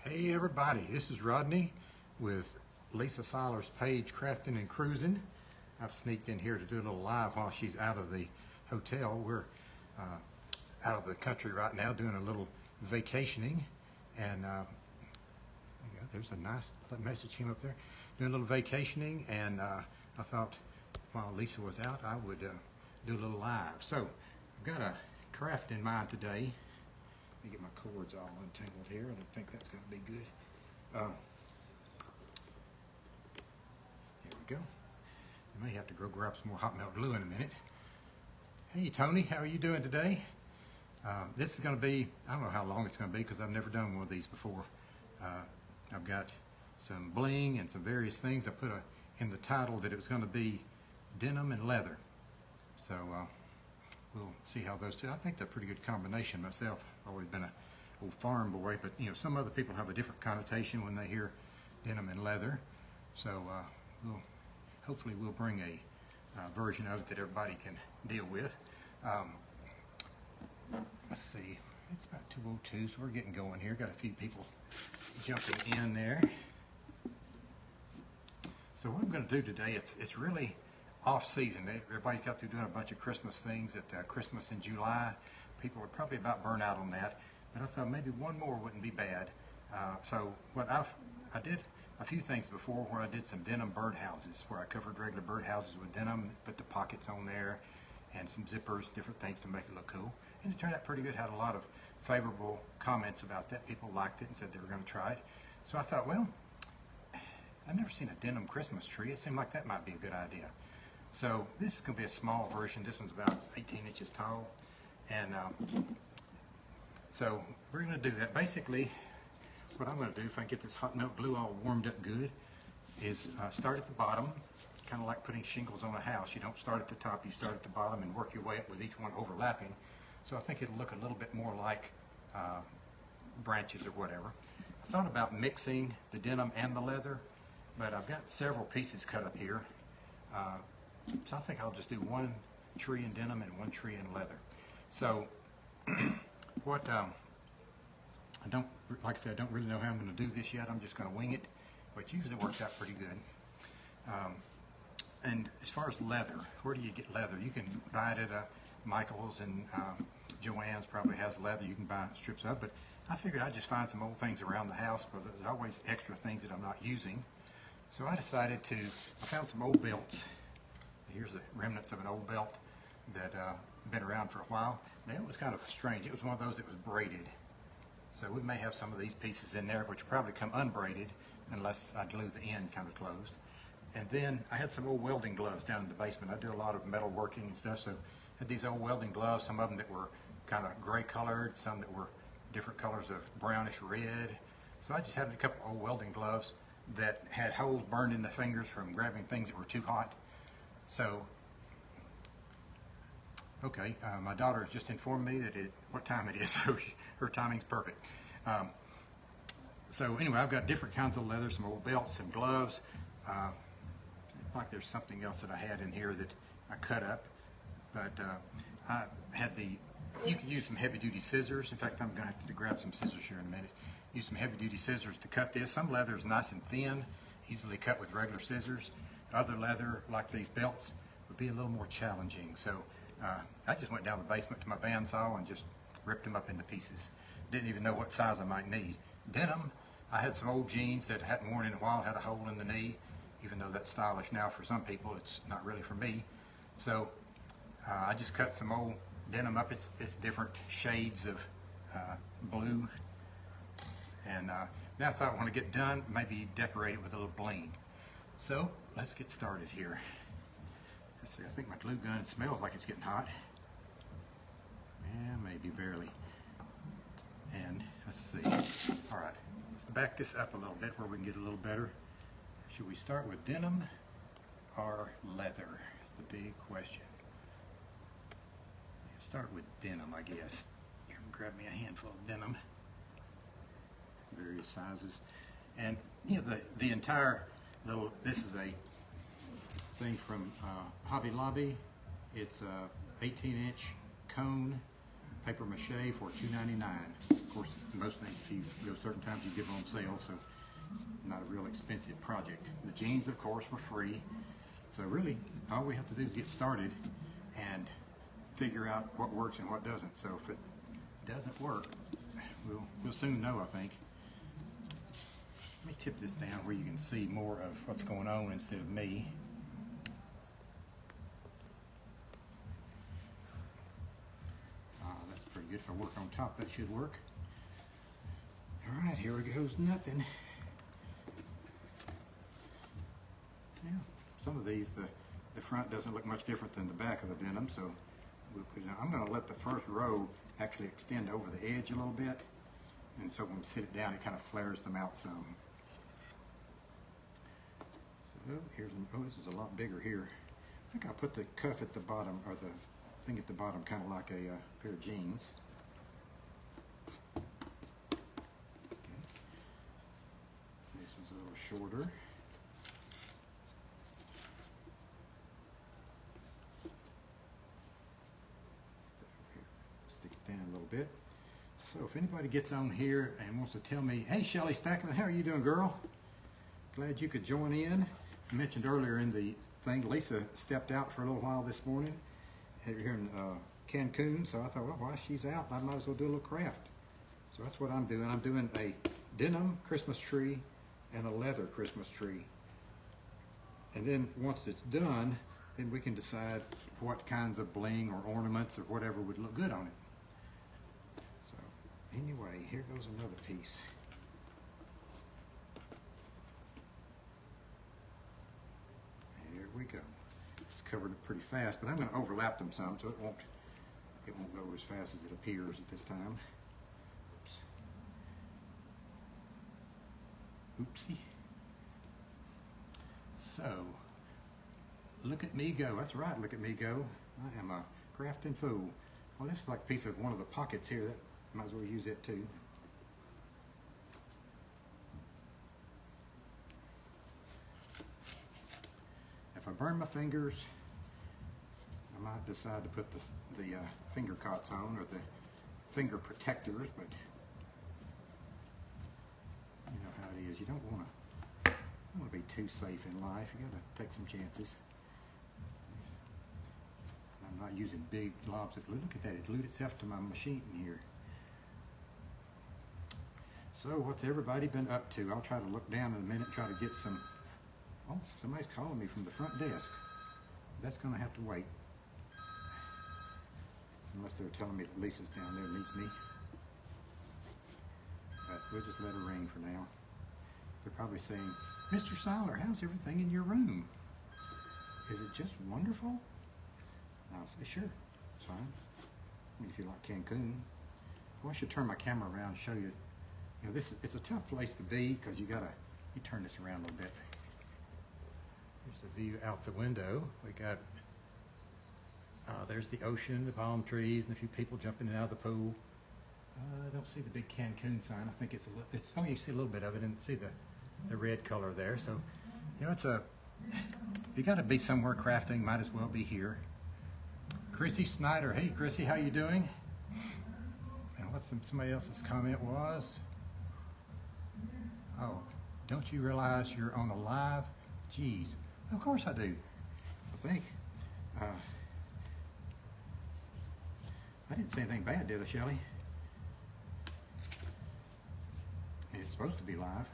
Hey everybody, this is Rodney with Lisa Seiler's page Crafting and Cruising. I've sneaked in here to do a little live while she's out of the hotel. We're out of the country right now doing a little vacationing, and there's a nice message came up there. Doing a little vacationing, and I thought while Lisa was out I would do a little live. So I've got a craft in mind today. Let me get my cords all untangled here. I don't think that's going to be good. Here we go. I may have to go grab some more hot melt glue in a minute. Hey Tony, how are you doing today? This is going to be, I don't know how long it's going to be because I've never done one of these before. I've got some bling and some various things. I put in the title that it was going to be denim and leather. So we'll see how those two. I think they're a pretty good combination myself. I've always been a old farm boy, but you know, some other people have a different connotation when they hear denim and leather. So hopefully we'll bring a version of it that everybody can deal with. Let's see, it's about 2:02, so we're getting going here. Got a few people jumping in there. So what I'm going to do today, it's really off season. Everybody got through doing a bunch of Christmas things at Christmas in July. People were probably about burnt out on that, but I thought maybe one more wouldn't be bad. So what I did a few things before where I did some denim birdhouses, where I covered regular birdhouses with denim, put the pockets on there, and some zippers, different things to make it look cool. And it turned out pretty good. Had a lot of favorable comments about that. People liked it and said they were going to try it. So I thought, well, I've never seen a denim Christmas tree. It seemed like that might be a good idea. So this is going to be a small version. This one's about 18 inches tall. And so we're going to do that. Basically, what I'm going to do, if I can get this hot melt glue all warmed up good, is start at the bottom, kind of like putting shingles on a house. You don't start at the top, you start at the bottom and work your way up with each one overlapping. So I think it'll look a little bit more like branches or whatever. I thought about mixing the denim and the leather, but I've got several pieces cut up here. So I think I'll just do one tree in denim and one tree in leather. So what like I said, I don't really know how I'm going to do this yet. I'm just going to wing it, which usually works out pretty good. And as far as leather, where do you get leather? You can buy it at Michael's, and Joann's probably has leather. You can buy strips of, but I figured I'd just find some old things around the house because there's always extra things that I'm not using. So I decided I found some old belts. Here's the remnants of an old belt that been around for a while. Now it was kind of strange. It was one of those that was braided. So we may have some of these pieces in there, which will probably come unbraided unless I glue the end kind of closed. And then I had some old welding gloves down in the basement. I do a lot of metal working and stuff, so I had these old welding gloves, some of them that were kind of gray colored, some that were different colors of brownish red. So I just had a couple old welding gloves that had holes burned in the fingers from grabbing things that were too hot. So, okay, my daughter has just informed me that what time it is, so her timing's perfect. So anyway, I've got different kinds of leather, some old belts, some gloves. Like there's something else that I had in here that I cut up, but I had you can use some heavy-duty scissors. In fact, I'm going to have to grab some scissors here in a minute. Use some heavy-duty scissors to cut this. Some leather is nice and thin, easily cut with regular scissors. Other leather, like these belts, would be a little more challenging. So I just went down the basement to my bandsaw and just ripped them up into pieces. Didn't even know what size I might need. Denim, I had some old jeans that I hadn't worn in a while, had a hole in the knee. Even though that's stylish now for some people, it's not really for me. So I just cut some old denim up. It's different shades of blue. And now I thought when I get done, maybe decorate it with a little bling. So let's get started here. Let's see, I think my glue gun smells like it's getting hot. Yeah, maybe barely. And let's see. All right, let's back this up a little bit where we can get a little better. Should we start with denim or leather? That's the big question. Let's start with denim, I guess. Here, grab me a handful of denim, various sizes, and you know the entire little. This is a thing from Hobby Lobby. It's a 18-inch cone paper mache for $2.99. Of course, most things, if certain times you give them on sale, so not a real expensive project. The jeans, of course, were free. So really, all we have to do is get started and figure out what works and what doesn't. So if it doesn't work, we'll soon know, I think. Let me tip this down where you can see more of what's going on instead of me. That's pretty good. If I work on top, that should work. All right, here goes nothing. Yeah, some of these, the front doesn't look much different than the back of the denim, so we'll put it on. I'm going to let the first row actually extend over the edge a little bit, and so when we sit it down, it kind of flares them out some. So this is a lot bigger here. I think I'll put the cuff at the bottom, or the thing at the bottom, kind of like a pair of jeans. Okay. This one's a little shorter. Stick it down a little bit. So if anybody gets on here and wants to tell me, hey, Shelly Stackland, how are you doing, girl? Glad you could join in. I mentioned earlier in the thing, Lisa stepped out for a little while this morning here in Cancun, so I thought, well, while she's out, I might as well do a little craft. So that's what I'm doing. I'm doing a denim Christmas tree and a leather Christmas tree. And then once it's done, then we can decide what kinds of bling or ornaments or whatever would look good on it. So anyway, here goes another piece. Here we go. It's covered it pretty fast, but I'm going to overlap them some so it won't go as fast as it appears at this time. Oops. Oopsie. So, look at me go. That's right, look at me go. I am a crafting fool. Well, this is like a piece of one of the pockets here. That might as well use it too. If I burn my fingers, I might decide to put the finger cots on, or the finger protectors, but you know how it is. You don't want to be too safe in life. You got to take some chances. I'm not using big globs of glue. Look at that, it glued itself to my machine here. So what's everybody been up to? I'll try to look down in a minute, try to get some. Oh, somebody's calling me from the front desk. That's going to have to wait. Unless they're telling me that Lisa's down there and needs me. But we'll just let her ring for now. They're probably saying, Mr. Seiler, how's everything in your room? Is it just wonderful? And I'll say, sure, it's fine. I mean, if you like Cancun. Well, I should turn my camera around and show you. You know, it's a tough place to be because you turn this around a little bit. Here's the view out the window. We got, there's the ocean, the palm trees, and a few people jumping in and out of the pool. I don't see the big Cancun sign. I think it's oh, you see a little bit of it, and see the red color there. So, you know, you got to be somewhere crafting. Might as well be here. Chrissy Snyder, hey Chrissy, how you doing? And what somebody else's comment was? Oh, don't you realize you're on a live? Geez. Of course I do. I think. I didn't say anything bad, did I, Shelly? It's supposed to be live.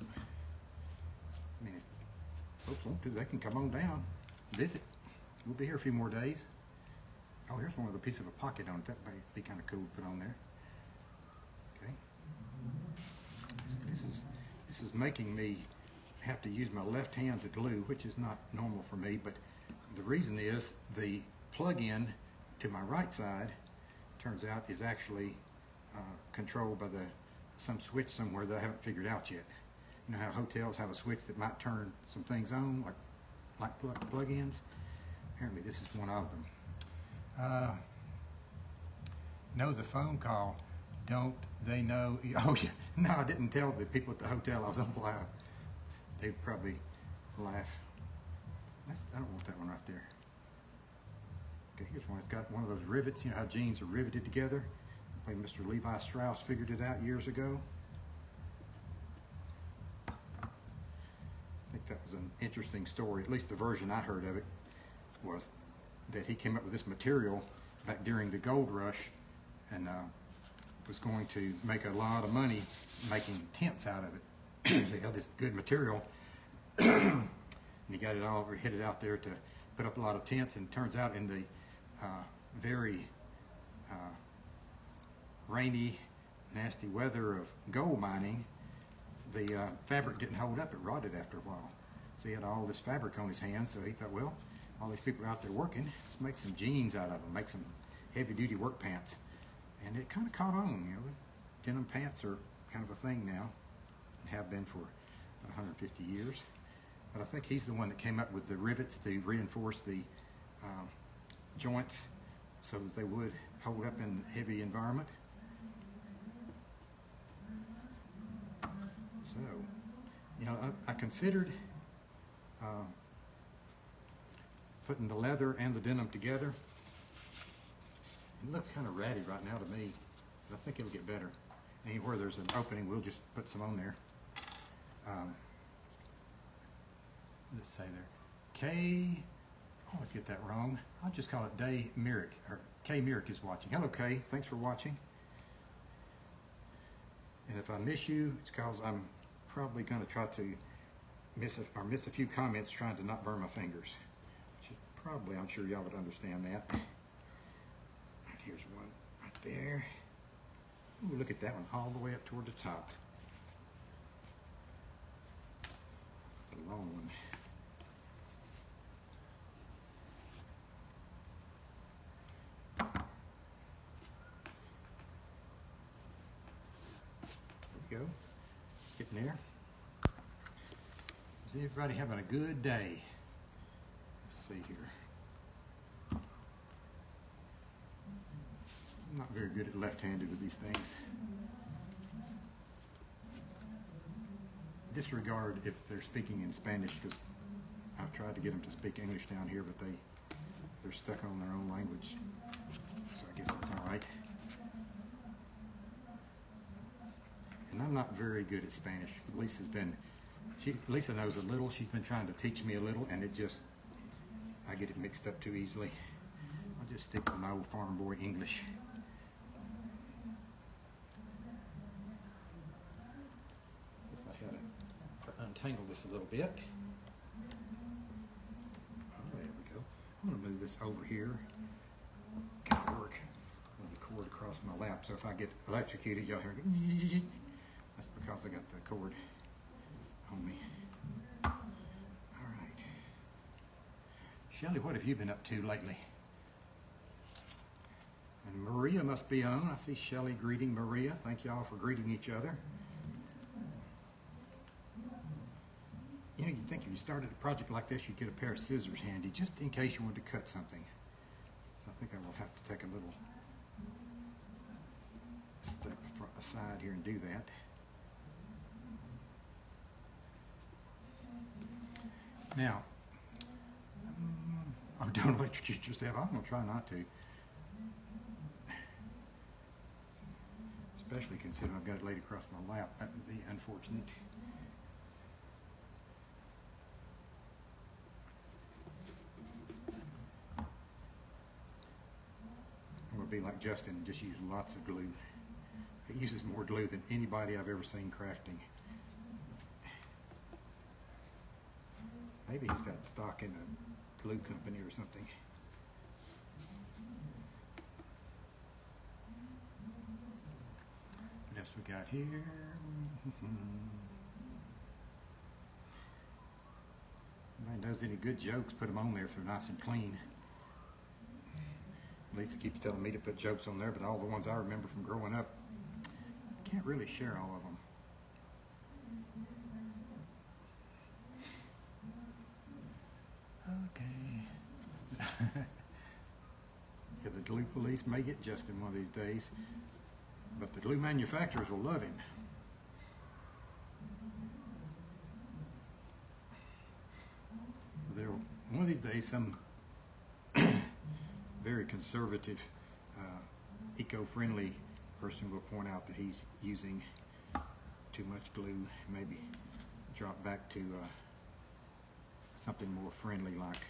I mean, if folks want to, they can come on down, visit. We'll be here a few more days. Oh, here's one with a piece of a pocket on it. That might be kind of cool to put on there. Okay. This is making me have to use my left hand to glue, which is not normal for me, but the reason is the plug-in to my right side, turns out, is actually controlled by some switch somewhere that I haven't figured out yet. You know how hotels have a switch that might turn some things on, like plug-ins? Apparently this is one of them. No, the phone call. Don't they know? Oh, yeah. No, I didn't tell the people at the hotel I was on live. They'd probably laugh. I don't want that one right there. Okay, here's one. It's got one of those rivets. You know how jeans are riveted together? way Mr. Levi Strauss figured it out years ago. I think that was an interesting story, at least the version I heard of it, was that he came up with this material back during the gold rush and was going to make a lot of money making tents out of it. So he had this good material and he got it all headed out there to put up a lot of tents, and it turns out in the very rainy, nasty weather of gold mining, the fabric didn't hold up. It rotted after a while. So he had all this fabric on his hands, so he thought, well, all these people are out there working, let's make some jeans out of them, make some heavy-duty work pants. And it kind of caught on, you know. Denim pants are kind of a thing now, and have been for 150 years. But I think he's the one that came up with the rivets to reinforce the joints so that they would hold up in a heavy environment. So, you know, I considered putting the leather and the denim together. It looks kind of ratty right now to me, but I think it'll get better. Anywhere there's an opening, we'll just put some on there. Let's say there, Kay, I always get that wrong. I'll just call it Day Myrick, or Kay Myrick is watching. Hello Kay, thanks for watching. And if I miss you, it's because I'm probably going to try to miss a few comments trying to not burn my fingers. Which is probably, I'm sure y'all would understand that. Here's one right there. Ooh, look at that one, all the way up toward the top. It's a long one. There we go. Getting there. Is everybody having a good day? Let's see here. I'm not very good at left-handed with these things. Disregard if they're speaking in Spanish, because I've tried to get them to speak English down here, but they're stuck on their own language. So I guess that's all right. And I'm not very good at Spanish. Lisa knows a little. She's been trying to teach me a little, and I get it mixed up too easily. I'll just stick with my old farm boy English. If I had to untangle this a little bit. Oh, there we go. I'm going to move this over here. Kind of work with the cord across my lap, so if I get electrocuted, y'all hear me. That's because I got the cord on me. All right. Shelley, what have you been up to lately? And Maria must be on. I see Shelley greeting Maria. Thank y'all for greeting each other. You know, you'd think if you started a project like this, you'd get a pair of scissors handy, just in case you wanted to cut something. So I think I will have to take a little step aside here and do that. Now, don't electrocute yourself. I'm going to try not to. Especially considering I've got it laid across my lap. That would be unfortunate. I'm going to be like Justin and just use lots of glue. He uses more glue than anybody I've ever seen crafting. Maybe he's got stock in a glue company or something. What else we got here? Anybody knows any good jokes, put them on there if they're nice and clean. Lisa keeps telling me to put jokes on there, but all the ones I remember from growing up, I can't really share all of them. Okay. Yeah, the glue police may get Justin one of these days, but the glue manufacturers will love him. One of these days, some very conservative, eco-friendly person will point out that he's using too much glue. Maybe drop back to something more friendly, like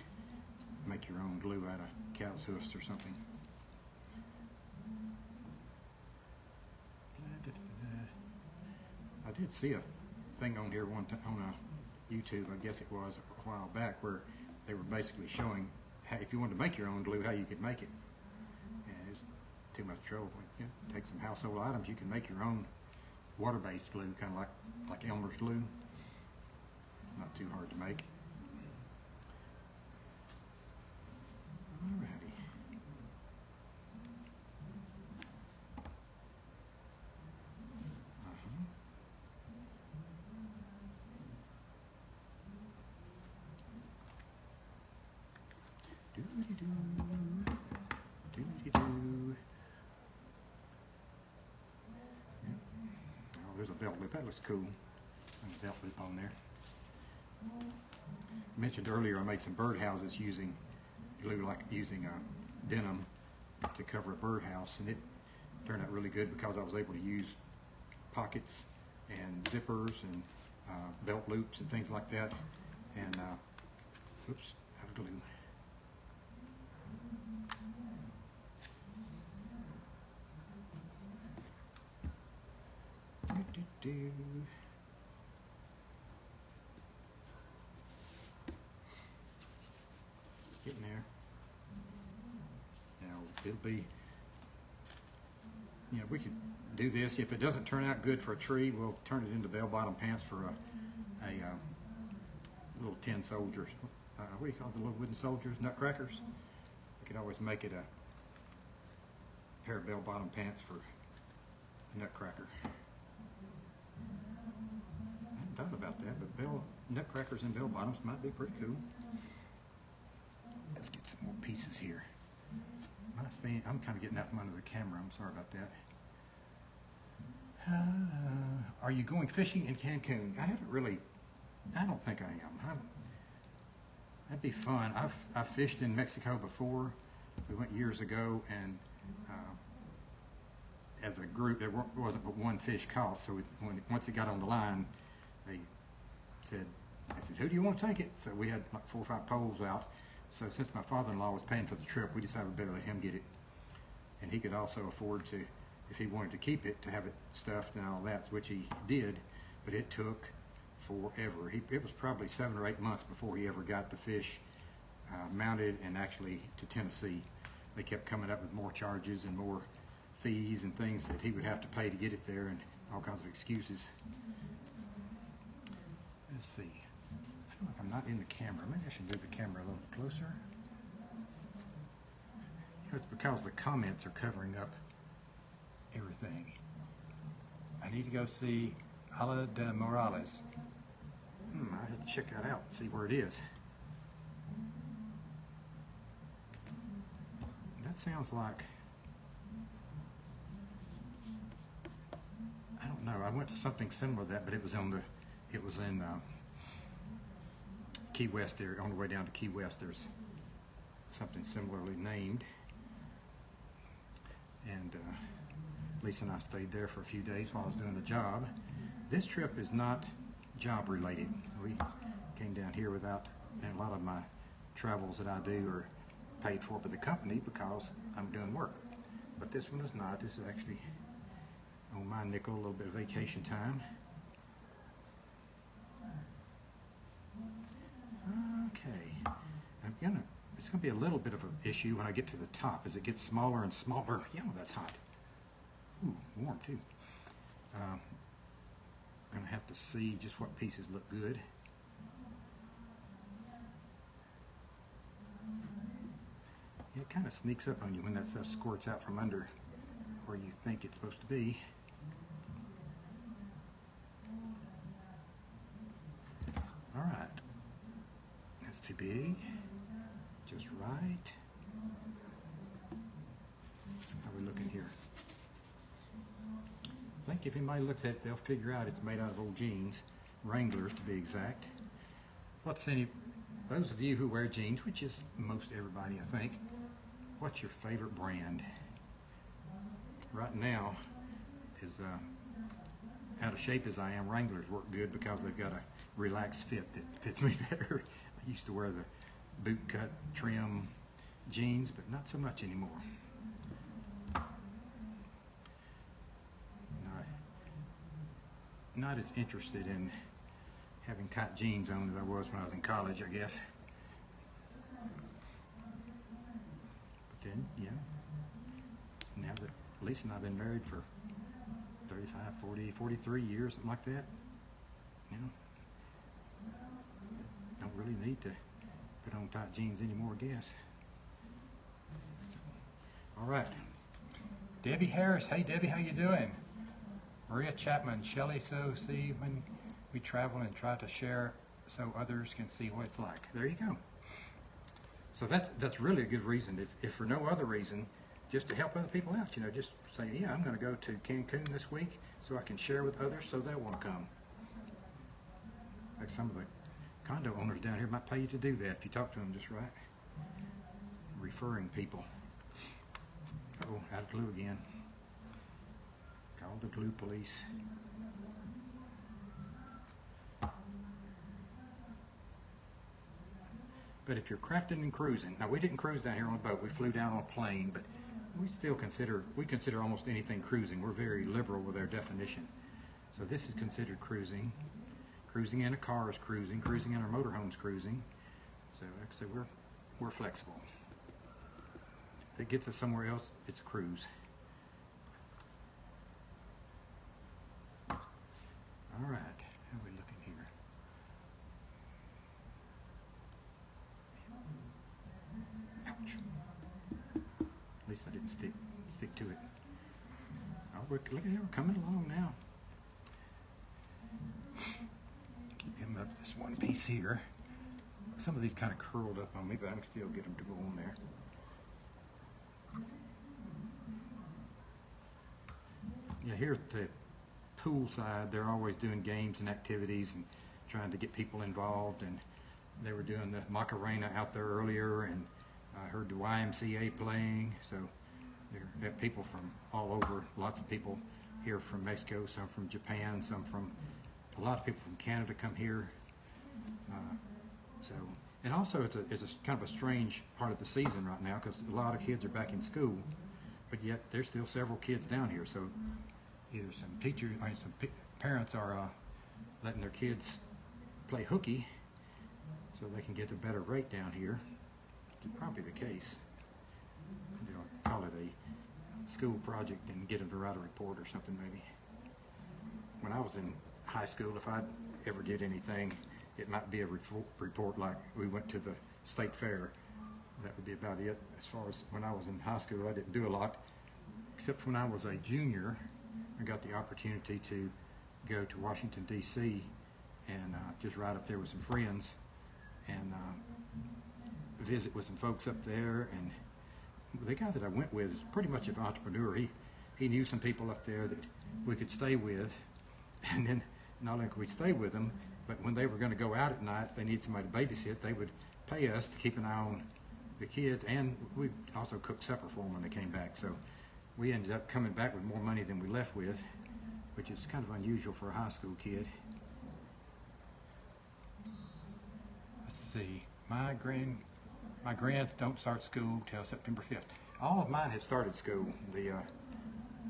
make your own glue out of cow's hoofs or something. I did see a thing on here one time on a YouTube, I guess it was a while back, where they were basically showing how, if you wanted to make your own glue, how you could make it. And it's too much trouble. You know, take some household items, you can make your own water-based glue, kind of like Elmer's glue. It's not too hard to make. Alrighty. Oh, there's a belt loop. That looks cool. There's a belt loop on there. I mentioned earlier I made some birdhouses using glue, like using denim to cover a birdhouse, and it turned out really good because I was able to use pockets and zippers and belt loops and things like that. And oops, out of glue. Getting there. Now it'll be, you know, we could do this. If it doesn't turn out good for a tree, we'll turn it into bell-bottom pants for a little tin soldiers. What do you call the little wooden soldiers? Nutcrackers. We could always make it a pair of bell-bottom pants for a nutcracker. I hadn't thought about that, but nutcrackers and bell bottoms might be pretty cool. Let's get some more pieces here. I'm kind of getting out from under the camera. I'm sorry about that. Are you going fishing in Cancun? I don't think I am. That'd be fun. I've fished in Mexico before. We went years ago, and as a group, there wasn't but one fish caught. So once it got on the line, they said, "Who do you want to take it?" So we had like 4 or 5 poles out. So since my father-in-law was paying for the trip, we decided we better let him get it. And he could also afford to, if he wanted to keep it, to have it stuffed and all that, which he did. But it took forever. It was probably 7 or 8 months before he ever got the fish mounted and actually to Tennessee. They kept coming up with more charges and more fees and things that he would have to pay to get it there, and all kinds of excuses. Let's see. I feel like I'm not in the camera. Maybe I should move the camera a little closer. It's because the comments are covering up everything. I need to go see Ala de Morales. I have to check that out and see where it is. That sounds like, I don't know. I went to something similar to that, but it was in Key West area. On the way down to Key West, there's something similarly named, and Lisa and I stayed there for a few days while I was doing the job. This trip is not job related. We came down here without, and a lot of my travels that I do are paid for by the company because I'm doing work. But this one is not. This is actually on my nickel, a little bit of vacation time. Okay, it's gonna be a little bit of an issue when I get to the top as it gets smaller and smaller. Yeah, well, that's hot. Ooh, warm too. I'm gonna have to see just what pieces look good. It kind of sneaks up on you when that stuff squirts out from under where you think it's supposed to be. All right. That's too big. Just right. How are we looking here? I think if anybody looks at it, they'll figure out it's made out of old jeans, Wranglers to be exact. Those of you who wear jeans, which is most everybody, I think, what's your favorite brand? Right now, as out of shape as I am, Wranglers work good because they've got a relaxed fit that fits me better. I used to wear the boot cut trim jeans, but not so much anymore. Not as interested in having tight jeans on as I was when I was in college, I guess. But then, yeah, now that Lisa and I have been married for 35, 40, 43 years, something like that, you know, don't really need to put on tight jeans anymore, I guess. All right. Debbie Harris. Hey, Debbie, how you doing? Maria Chapman, Shelley, so see when we travel and try to share so others can see what it's like. There you go. So that's really a good reason, if for no other reason, just to help other people out. You know, just say, yeah, I'm going to go to Cancun this week so I can share with others so they'll want to come. Like some of the condo owners down here might pay you to do that if you talk to them just right. Referring people. Uh-oh, out of glue again. Call the glue police. But if you're crafting and cruising, now we didn't cruise down here on a boat, we flew down on a plane, but we consider almost anything cruising. We're very liberal with our definition. So this is considered cruising. Cruising in a car is cruising. Cruising in our motorhome's cruising. So like I said, we're flexible. If it gets us somewhere else, it's a cruise. All right, how are we looking here? Ouch. At least I didn't stick to it. Oh, look at here, we're coming along now. Keep coming up this one piece here. Some of these kind of curled up on me, but I can still get them to go on there. Yeah, here at the pool side, they're always doing games and activities and trying to get people involved, and they were doing the Macarena out there earlier, and I heard the YMCA playing, so there are people from all over, lots of people here from Mexico, some from Japan, a lot of people from Canada come here. And also it's a kind of a strange part of the season right now because a lot of kids are back in school, but yet there's still several kids down here. So either some teachers, some parents are letting their kids play hooky so they can get a better rate down here. It's probably the case. They'll call it a school project and get them to write a report or something maybe. When I was in high school, if I ever did anything, it might be a report like we went to the state fair. That would be about it. As far as when I was in high school, I didn't do a lot, except when I was a junior. I got the opportunity to go to Washington, D.C. and just ride up there with some friends and visit with some folks up there. And the guy that I went with is pretty much an entrepreneur. He knew some people up there that we could stay with, and then not only could we stay with them, but when they were going to go out at night, they need somebody to babysit. They would pay us to keep an eye on the kids, and we also cooked supper for them when they came back. So we ended up coming back with more money than we left with, which is kind of unusual for a high school kid. Let's see. My grands don't start school till September 5th. All of mine have started school. I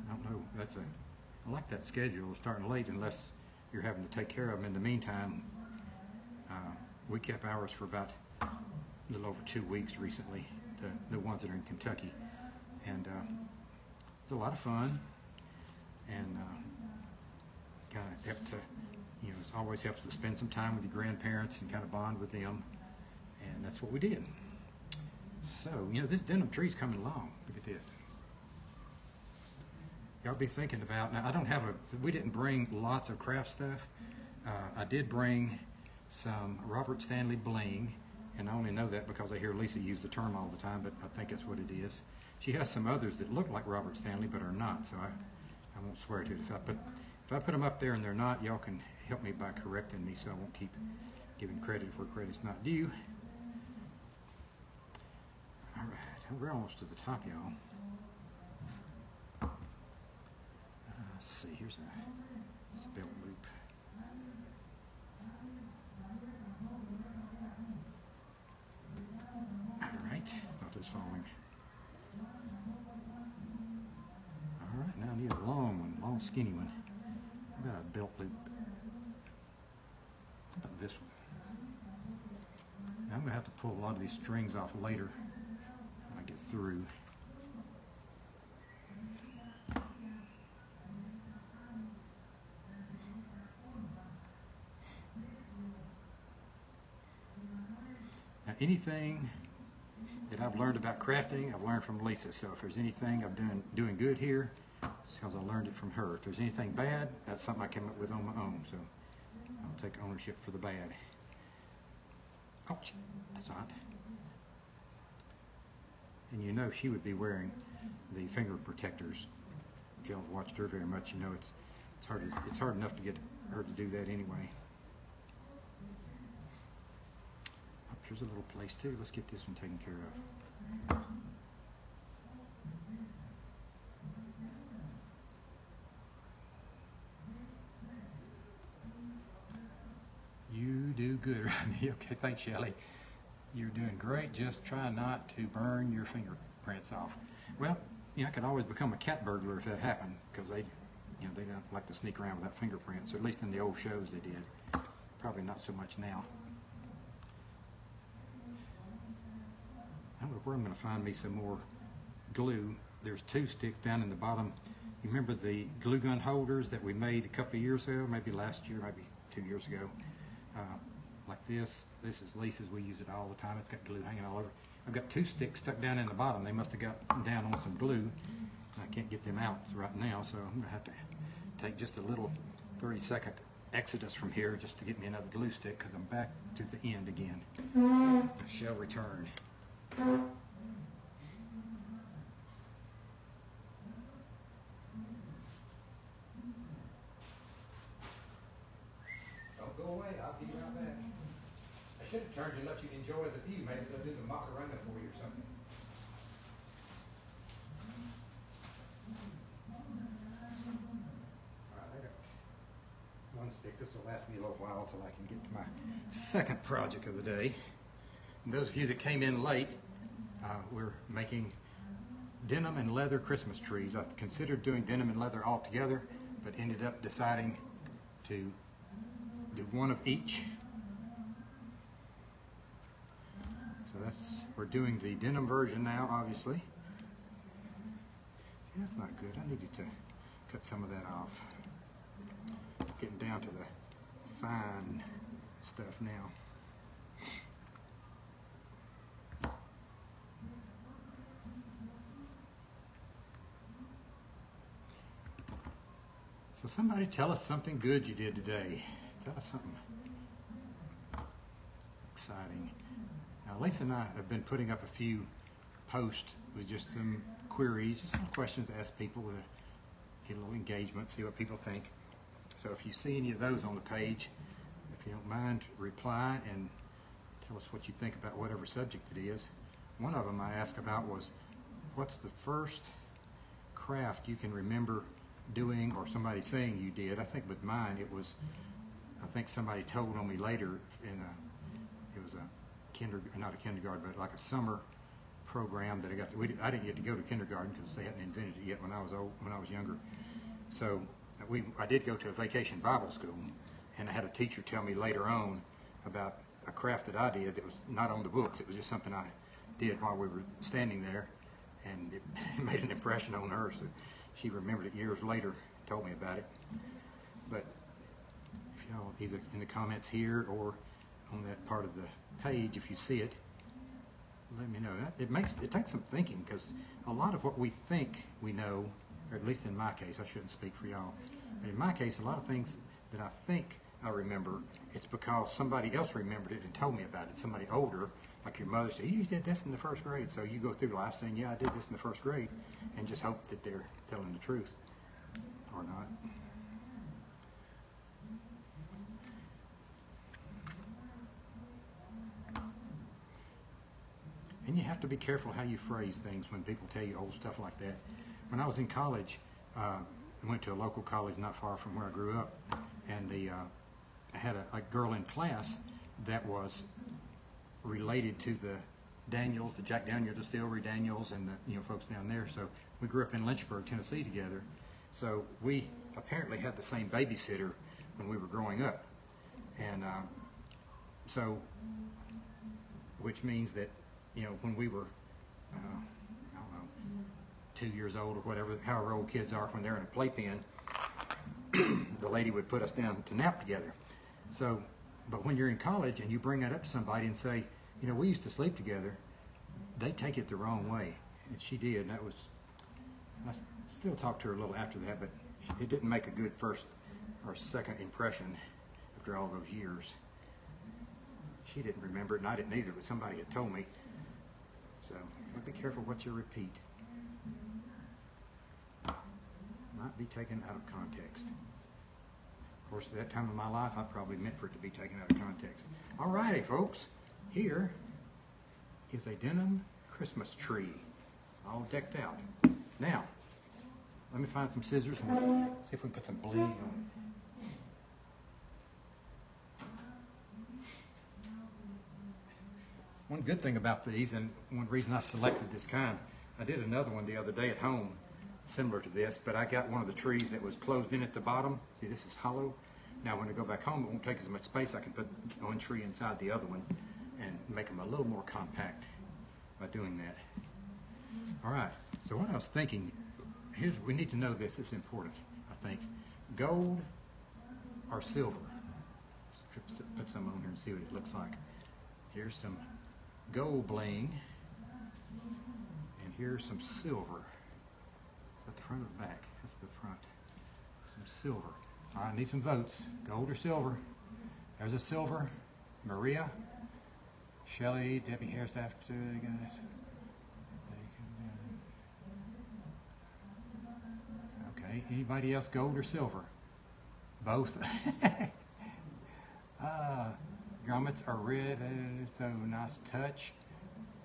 don't know. I like that schedule, starting late, unless you're having to take care of them. In the meantime, we kept ours for about a little over 2 weeks recently, the ones that are in Kentucky. And it's a lot of fun, and kind of have to, it always helps to spend some time with your grandparents and kind of bond with them, and that's what we did. So, this denim tree's coming along. Look at this. Y'all be thinking about, now we didn't bring lots of craft stuff. I did bring some Robert Stanley bling, and I only know that because I hear Lisa use the term all the time, but I think that's what it is. She has some others that look like Robert Stanley but are not, so I won't swear to it. If I put them up there and they're not, y'all can help me by correcting me so I won't keep giving credit where credit's not due. All right, we're almost to the top, y'all. Let's see, here's a belt loop. All right, thought this was falling. All right, now I need a long one, long skinny one. How about a belt loop? How about this one? Now I'm going to have to pull a lot of these strings off later when I get through. Now anything that I've learned about crafting, I've learned from Lisa. So if there's anything I'm doing good here, it's because I learned it from her. If there's anything bad, that's something I came up with on my own. So I'll take ownership for the bad. Ouch, that's hot. And you know she would be wearing the finger protectors. If y'all have watched her very much, you know it's hard enough to get her to do that anyway. Oh, here's a little place too. Let's get this one taken care of. You do good, Rodney. Okay, thanks, Shelley. You're doing great. Just try not to burn your fingerprints off. Well, you know, I could always become a cat burglar if that happened, because they don't like to sneak around without fingerprints, or at least in the old shows they did. Probably not so much now. I don't know where I'm going to find me some more glue. There's 2 sticks down in the bottom. You remember the glue gun holders that we made a couple of years ago, maybe last year, maybe 2 years ago? Like this. This is Lisa's. We use it all the time. It's got glue hanging all over. I've got 2 sticks stuck down in the bottom. They must have got down on some glue. I can't get them out right now, so I'm going to have to take just a little 30-second exodus from here just to get me another glue stick, because I'm back to the end again. I shall return. Don't go away. I'll be right back. I should have turned and let you enjoy the view. Maybe they'll do the Macarena for you or something. All right, I got 1 stick. This will last me a little while until I can get to my second project of the day. And those of you that came in late, we're making denim and leather Christmas trees. I've considered doing denim and leather all together, but ended up deciding to do one of each. So we're doing the denim version now, obviously. See, that's not good. I needed to cut some of that off. Getting down to the fine stuff now. So somebody tell us something good you did today. Tell us something exciting. Now, Lisa and I have been putting up a few posts with just some queries, just some questions to ask people to get a little engagement, see what people think. So if you see any of those on the page, if you don't mind, reply and tell us what you think about whatever subject it is. One of them I asked about was, what's the first craft you can remember doing or somebody saying you did? I think with mine it was, I think somebody told on me later it was a not a kindergarten, but like a summer program that I got to, I didn't get to go to kindergarten because they hadn't invented it yet when I was younger. So I did go to a vacation Bible school, and I had a teacher tell me later on about a craft that I did that was not on the books. It was just something I did while we were standing there, and it made an impression on her. So she remembered it years later, told me about it. But if y'all, either in the comments here or on that part of the page, if you see it, let me know. It takes some thinking, because a lot of what we think we know, or at least in my case, I shouldn't speak for y'all, but in my case, a lot of things that I think I remember, it's because somebody else remembered it and told me about it. Somebody older, like your mother, said, you did this in the first grade. So you go through life saying, yeah, I did this in the first grade, and just hope that they're telling the truth or not. And you have to be careful how you phrase things when people tell you old stuff like that. When I was in college, went to a local college not far from where I grew up, and I had a girl in class that was related to the Daniels, the Jack Daniel Distillery Daniels, and the folks down there. So we grew up in Lynchburg, Tennessee together. So we apparently had the same babysitter when we were growing up, and so which means that when we were I don't know, 2 years old or whatever, however old kids are when they're in a playpen, the lady would put us down to nap together. So, but when you're in college and you bring that up to somebody and say, we used to sleep together, they take it the wrong way. And she did. And I still talked to her a little after that, but it didn't make a good first or second impression after all those years. She didn't remember it, and I didn't either, but somebody had told me. So be careful what you repeat. Might be taken out of context. Of course, at that time of my life, I probably meant for it to be taken out of context. All righty, folks. Here is a denim Christmas tree, all decked out. Now, let me find some scissors and see if we can put some bling on it. One good thing about these, and one reason I selected this kind, I did another one the other day at home, similar to this, but I got one of the trees that was closed in at the bottom. See, this is hollow. Now, when I go back home, it won't take as much space. I can put one tree inside the other one and make them a little more compact by doing that. All right, so what I was thinking, we need to know this, it's important, I think. Gold or silver? Let's put some on here and see what it looks like. Here's some gold bling, and here's some silver. At the front or the back? That's the front. Some silver. All right, I need some votes. Gold or silver? There's a silver. Maria, Shelley, Debbie Harris after you guys. Okay, anybody else gold or silver? Both. Grommets are red, so nice touch.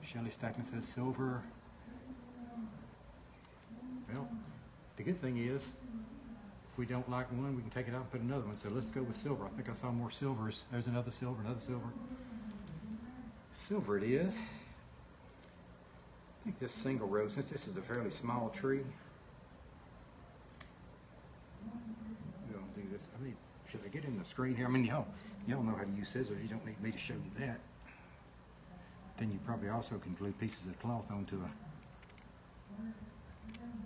Shelley Stackton says silver. Well, the good thing is, if we don't like one, we can take it out and put another one. So let's go with silver. I think I saw more silvers. There's another silver, another silver. Silver it is. I think this single row, since this is a fairly small tree, we don't do this. I mean, should I get in the screen here? I mean, y'all know how to use scissors. You don't need me to show you that. Then you probably also can glue pieces of cloth onto a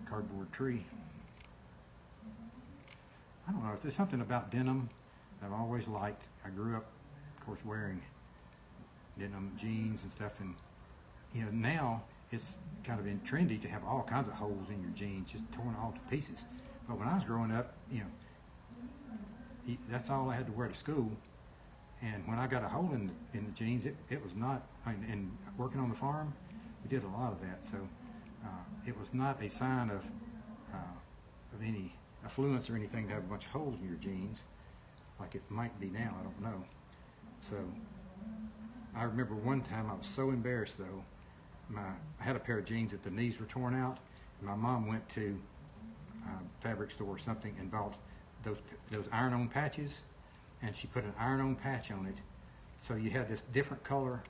cardboard tree. I don't know, if there's something about denim I've always liked. I grew up, of course, wearing denim jeans and stuff, and now it's kind of been trendy to have all kinds of holes in your jeans, just torn all to pieces. But when I was growing up, that's all I had to wear to school. And when I got a hole in the jeans, it was not, and working on the farm, we did a lot of that. So it was not a sign of any affluence or anything to have a bunch of holes in your jeans, like it might be now, I don't know. So I remember one time I was so embarrassed though. I had a pair of jeans that the knees were torn out, and my mom went to a fabric store or something and bought those iron-on patches, and she put an iron-on patch on it, so you had this different color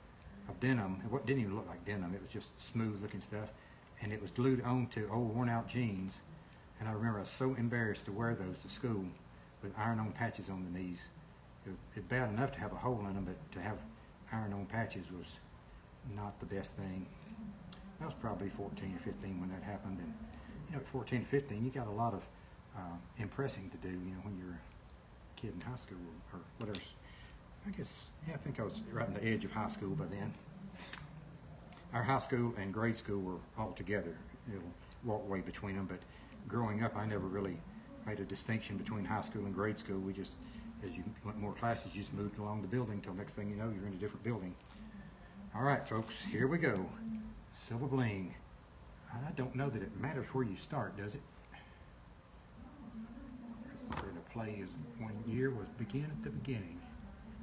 of denim. It didn't even look like denim, it was just smooth-looking stuff, and it was glued onto old worn-out jeans. And I remember I was so embarrassed to wear those to school with iron-on patches on the knees. It was bad enough to have a hole in them, but to have iron-on patches was not the best thing. I was probably 14 or 15 when that happened, and at 14 or 15, you got a lot of impressing to do, when you're a kid in high school or whatever. I guess, I think I was right on the edge of high school by then. Our high school and grade school were all together, walkway between them, but growing up, I never really made a distinction between high school and grade school. We just, as you went more classes, you just moved along the building until next thing you know, you're in a different building. All right, folks, here we go. Silver bling. I don't know that it matters where you start, does it? So the play is one year was begin at the beginning.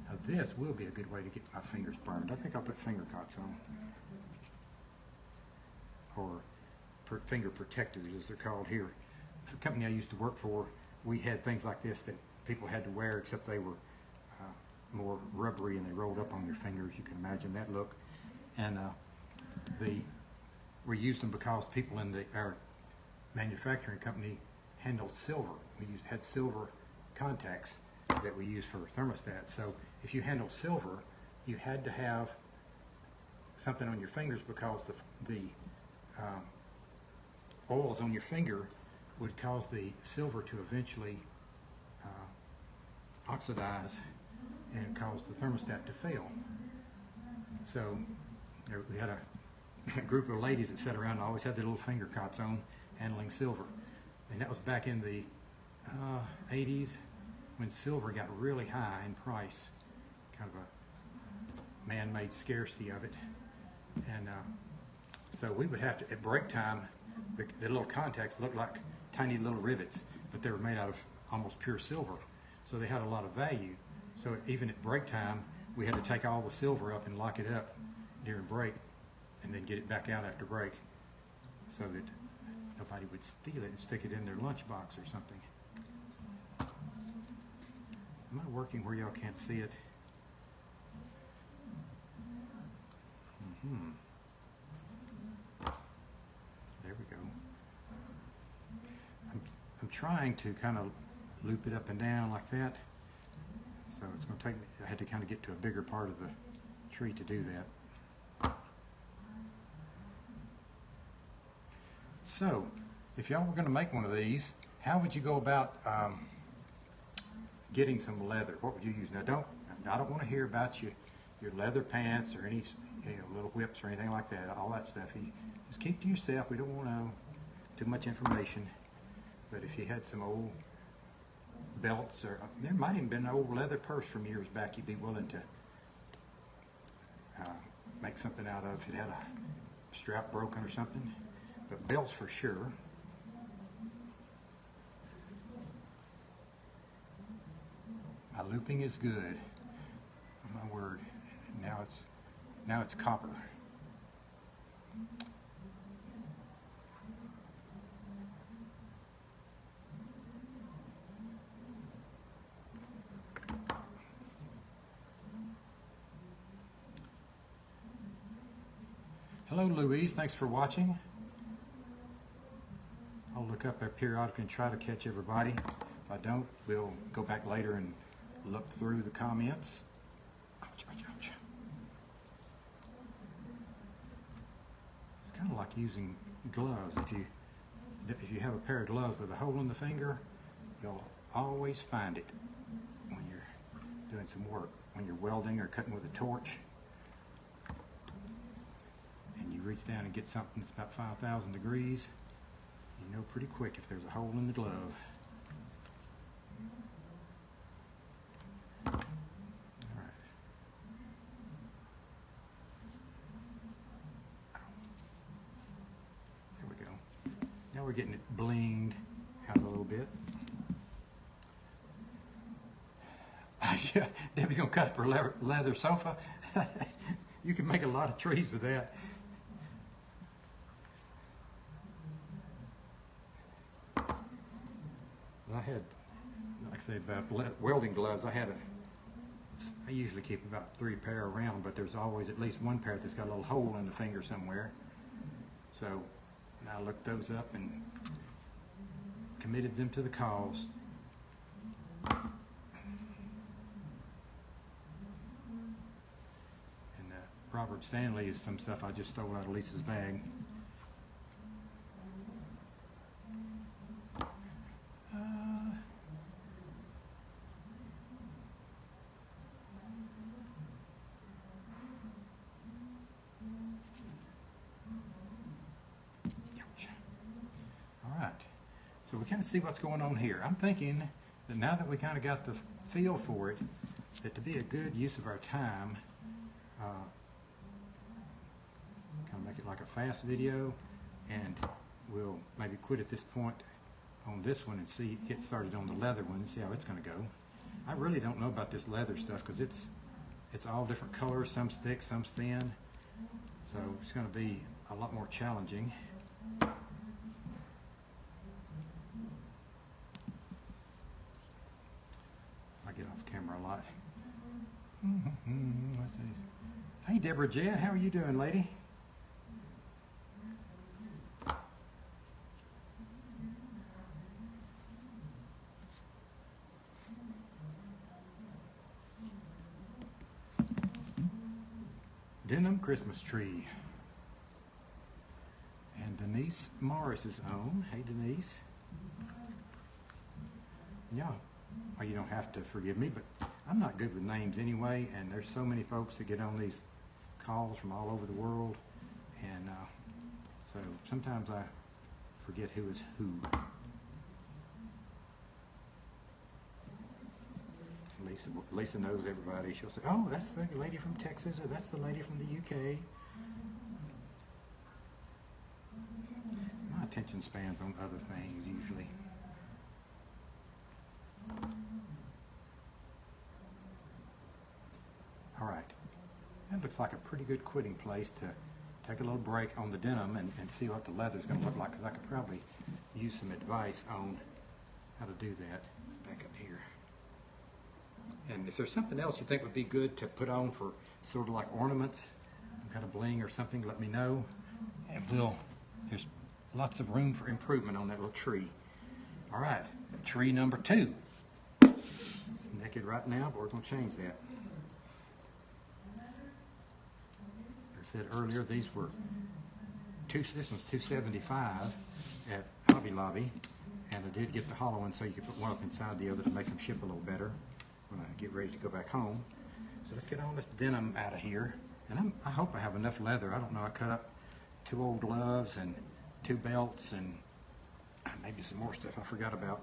Now this will be a good way to get my fingers burned. I think I'll put finger cots on. Or finger protectors, as they're called here. the company I used to work for, we had things like this that people had to wear, except they were more rubbery and they rolled up on your fingers. You can imagine that look. And we used them because people in our manufacturing company handled silver. We had silver contacts that we used for thermostats. So if you handle silver, you had to have something on your fingers because the oils on your finger would cause the silver to eventually oxidize and cause the thermostat to fail. So we had a group of ladies that sat around and always had their little finger cots on handling silver. And that was back in the 80s when silver got really high in price, kind of a man-made scarcity of it. And so we would have to, at break time, the little contacts looked like tiny little rivets, but they were made out of almost pure silver. So they had a lot of value. So even at break time, we had to take all the silver up and lock it up during break and then get it back out after break so that nobody would steal it and stick it in their lunchbox or something. Am I working where y'all can't see it? There we go. I'm trying to kind of loop it up and down like that. So it's going to take me, I had to kind of get to a bigger part of the tree to do that. So, if y'all were going to make one of these, how would you go about getting some leather? What would you use? Now, I don't want to hear about your leather pants or any little whips or anything like that. All that stuff. You just keep to yourself. We don't want to know too much information. But if you had some old belts, or there might even been an old leather purse from years back you'd be willing to make something out of if it had a strap broken or something. But belts for sure. My looping is good. Oh my word. Now it's copper. Hello, Louise. Thanks for watching. I'll look up there periodically and try to catch everybody. If I don't, we'll go back later and look through the comments. Ouch, ouch, ouch. It's kind of like using gloves. If you have a pair of gloves with a hole in the finger, you'll always find it when you're doing some work. When you're welding or cutting with a torch, and you reach down and get something that's about 5,000 degrees, you know pretty quick if there's a hole in the glove. All right. There we go. Now we're getting it blinged out a little bit. Yeah, Debbie's gonna cut up her leather sofa. You can make a lot of trees with that. I had, like I say, about welding gloves. I usually keep about 3 pair around, but there's always at least one pair that's got a little hole in the finger somewhere. So I looked those up and committed them to the cause. And Robert Stanley is some stuff I just stole out of Lisa's bag. So we kind of see what's going on here. I'm thinking that now that we kind of got the feel for it, that to be a good use of our time, kind of make it like a fast video, and we'll maybe quit at this point on this one and get started on the leather one and see how it's going to go. I really don't know about this leather stuff because it's all different colors. Some's thick, some's thin, so it's going to be a lot more challenging. get off camera a lot. What's this? Hey, Deborah Jett, how are you doing, lady? Denim Christmas tree. And Denise Morris is on. Hey, Denise. Yeah, well, you don't have to forgive me, but I'm not good with names anyway, and there's so many folks that get on these calls from all over the world, and so sometimes I forget who is who. Lisa knows everybody. She'll say, oh, that's the lady from Texas, or that's the lady from the UK. My attention span's on other things usually. All right, that looks like a pretty good quitting place to take a little break on the denim and see what the leather's going to look like, because I could probably use some advice on how to do that. Let's back up here. And if there's something else you think would be good to put on for sort of like ornaments, some kind of bling or something, let me know. And there's lots of room for improvement on that little tree. All right, tree number 2. It's naked right now, but we're going to change that. I said earlier, these were this one's $275 at Hobby Lobby, and I did get the hollow one so you could put one up inside the other to make them ship a little better when I get ready to go back home. So let's get all this denim out of here, and I hope I have enough leather. I don't know, I cut up 2 old gloves and 2 belts and maybe some more stuff I forgot about.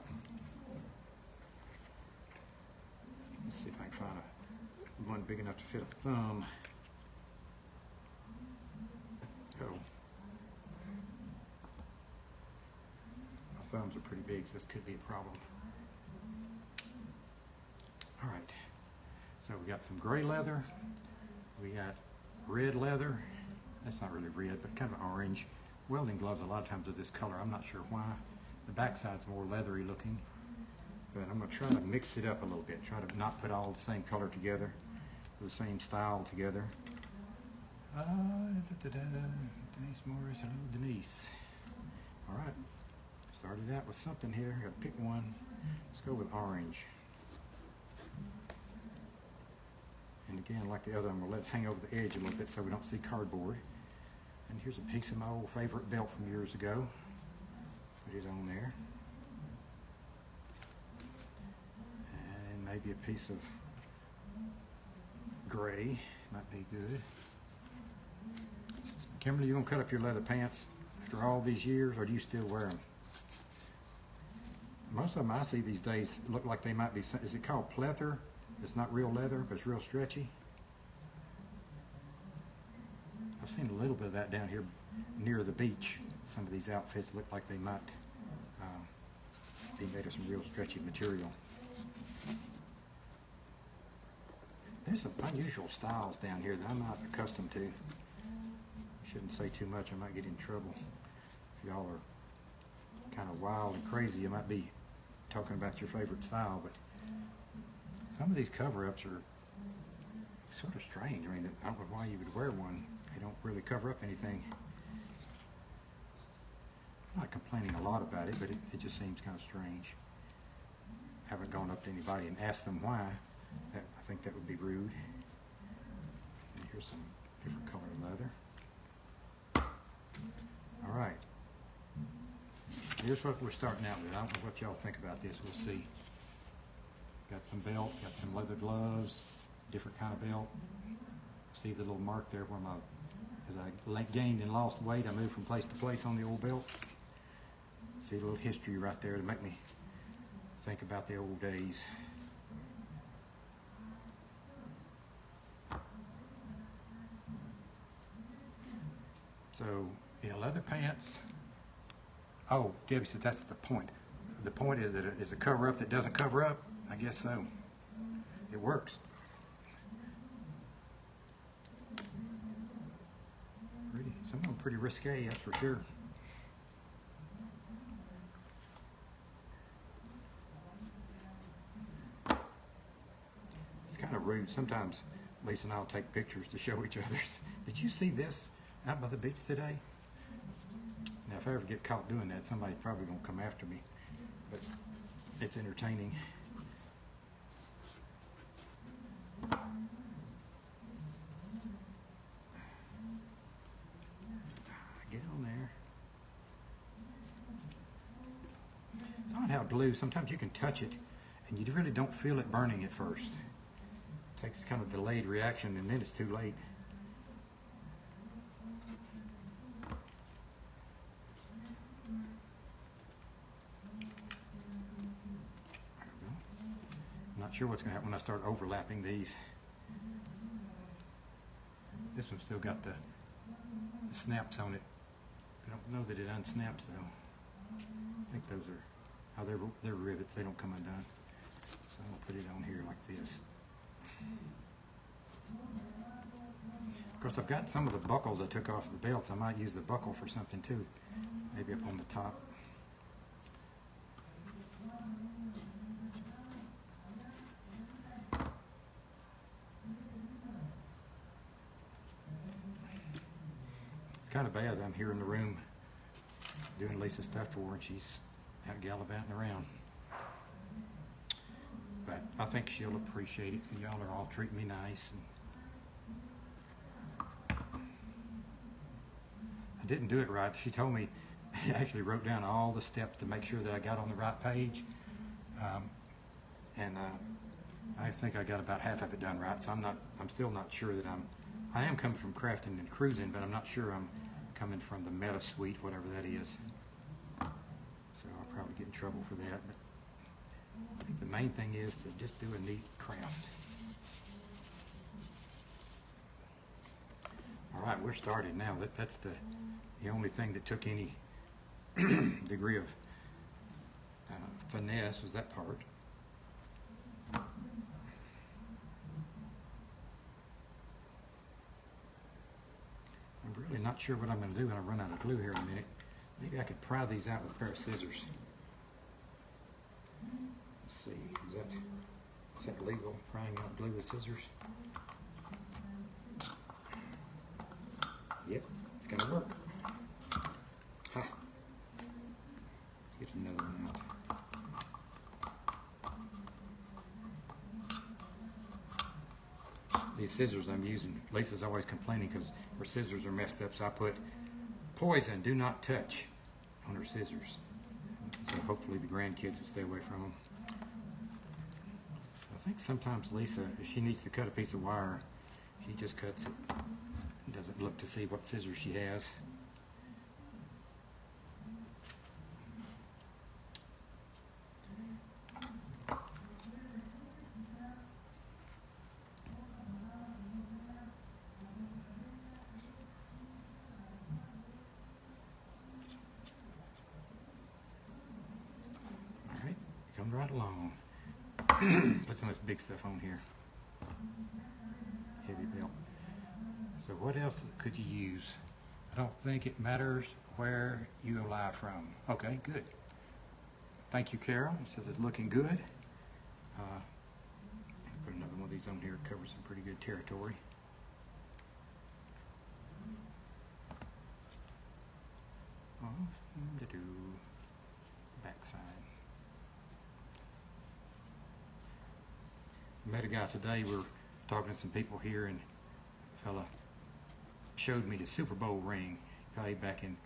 Let's see if I can find one big enough to fit a thumb. Oh. My thumbs are pretty big, so this could be a problem. All right, so we got some gray leather, we got red leather. That's not really red, but kind of orange. Welding gloves a lot of times are this color. I'm not sure why. The backside's more leathery looking, but I'm going to try to mix it up a little bit. Try to not put all the same color together, the same style together. Denise Morris, hello Denise. All right, started out with something here. Got to pick one. Let's go with orange. And again, like the other one, we'll let it hang over the edge a little bit so we don't see cardboard. And here's a piece of my old favorite belt from years ago. Put it on there. And maybe a piece of gray might be good. Kimberly, you gonna cut up your leather pants after all these years, or do you still wear them? Most of them I see these days look like they might be, is it called pleather? It's not real leather, but it's real stretchy. I've seen a little bit of that down here near the beach. Some of these outfits look like they might be made of some real stretchy material. There's some unusual styles down here that I'm not accustomed to. I shouldn't say too much, I might get in trouble. If y'all are kind of wild and crazy, you might be talking about your favorite style, but some of these cover-ups are sort of strange. I mean, I don't know why you would wear one. They don't really cover up anything. I'm not complaining a lot about it, but it just seems kind of strange. I haven't gone up to anybody and asked them why. I think that would be rude. And here's some different color leather. All right. Here's what we're starting out with. I don't know what y'all think about this. We'll see. Got some belt, got some leather gloves, different kind of belt. See the little mark there where as I gained and lost weight, I moved from place to place on the old belt. See a little history right there to make me think about the old days. So, yeah, leather pants. Oh, Debbie said that's the point. The point is that it's a cover-up that doesn't cover up. I guess so. It works. Some of them pretty risque, that's for sure. kind of rude. Sometimes Lisa and I will take pictures to show each other. Did you see this out by the beach today? Now, if I ever get caught doing that, somebody's probably going to come after me. But it's entertaining. Get on there. It's odd how glue, sometimes you can touch it and you really don't feel it burning at first. It takes kind of delayed reaction and then it's too late. Not sure what's going to happen when I start overlapping these. This one's still got the snaps on it. I don't know that it unsnaps though. I think those are, they're rivets, they don't come undone. So I'm going to put it on here like this. Of course, I've got some of the buckles I took off the belts. I might use the buckle for something too. Maybe up on the top. Kind of bad that I'm here in the room doing Lisa's stuff for her and she's out gallivanting around. But I think she'll appreciate it. Y'all are all treating me nice. And I didn't do it right. She told me, I actually wrote down all the steps to make sure that I got on the right page. I think I got about half of it done right. So I'm still not sure that I am coming from crafting and cruising, but I'm not sure I'm coming from the meta suite, whatever that is. So I'll probably get in trouble for that. But I think the main thing is to just do a neat craft. All right, we're started now. That's the only thing that took any degree of finesse was that part. I'm really not sure what I'm going to do when I run out of glue here in a minute. Maybe I could pry these out with a pair of scissors. Let's see, is that legal, prying out glue with scissors? Yep, it's going to work. Ha! Let's get another one out. These scissors I'm using, Lisa's always complaining because her scissors are messed up, so I put poison, do not touch on her scissors. So hopefully the grandkids will stay away from them. I think sometimes Lisa, if she needs to cut a piece of wire, she just cuts it. Doesn't look to see what scissors she has. Come right along. Put some of this big stuff on here. Heavy belt. So what else could you use? I don't think it matters where you go live from. Okay, good. Thank you, Carol. It says it's looking good. Put another one of these on here. Cover some pretty good territory. Backside. Met a guy today. We're talking to some people here, and a fella showed me his Super Bowl ring, probably back in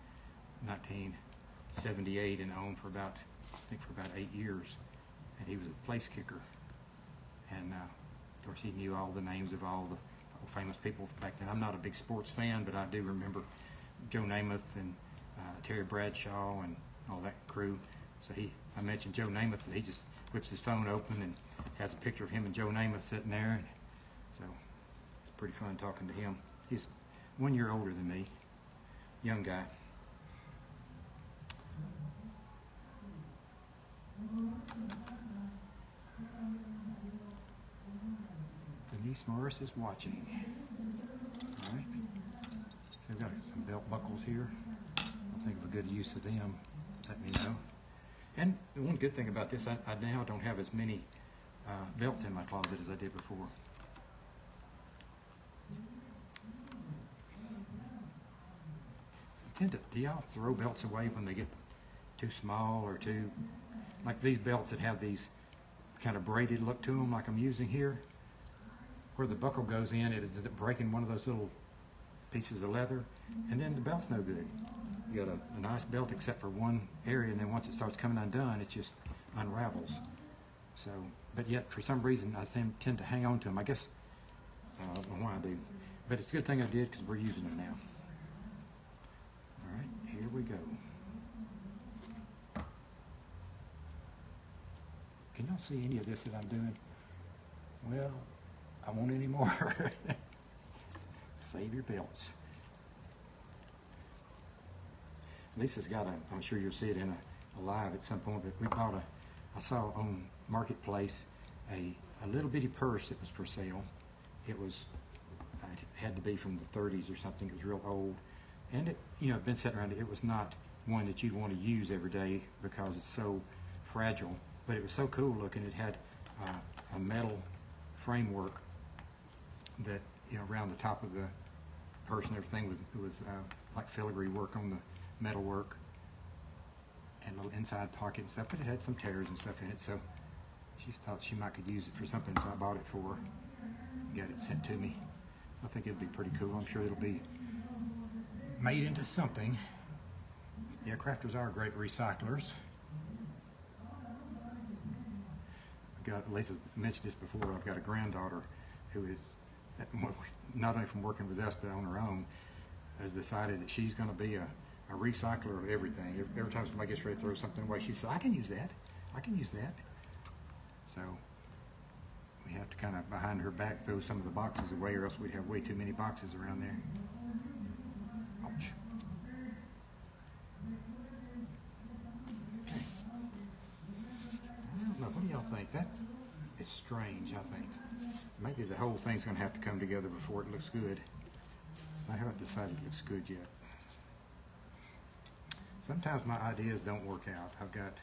1978, and owned for about, I think, for about 8 years. And he was a place kicker, and of course he knew all the names of all the famous people back then. I'm not a big sports fan, but I do remember Joe Namath and Terry Bradshaw and all that crew. So I mentioned Joe Namath, and he just whips his phone open and has a picture of him and Joe Namath sitting there. And so it's pretty fun talking to him. He's 1 year older than me, young guy. Denise Morris is watching. All right. So we've got some belt buckles here. I'll think of a good use of them. Let me know. And the one good thing about this, I now don't have as many belts in my closet as I did before. do y'all throw belts away when they get too small or too, like these belts that have these kind of braided look to them like I'm using here? Where the buckle goes in, it is breaking one of those little pieces of leather, and then the belt's no good. You got a nice belt except for one area, and then once it starts coming undone, it just unravels. So, but yet for some reason I tend to hang on to them. I guess I don't know why I do, but it's a good thing I did because we're using them now. All right, here we go. Can y'all see any of this that I'm doing? Well, I won't anymore. Save your belts. Lisa's got I'm sure you'll see it in a live at some point, but we bought I saw on Marketplace a little bitty purse that was for sale. It had to be from the 30s or something. It was real old. And it, been sitting around, it was not one that you'd want to use every day because it's so fragile, but it was so cool looking. It had a metal framework that, around the top of the purse and everything with like filigree work on the metal work and a little inside pocket and stuff, but it had some tears and stuff in it, so she thought she might could use it for something, so I bought it for her, got it sent to me. So I think it'll be pretty cool. I'm sure it'll be made into something. Yeah, crafters are great recyclers. Lisa mentioned this before, I've got a granddaughter who is, not only from working with us but on her own, has decided that she's going to be a recycler of everything. Every time somebody gets ready to throw something away, she says, I can use that. I can use that. So we have to kind of behind her back throw some of the boxes away, or else we'd have way too many boxes around there. Ouch. Okay. I don't know. What do y'all think? That is strange, I think. Maybe the whole thing's going to have to come together before it looks good. So I haven't decided it looks good yet. Sometimes my ideas don't work out. I've got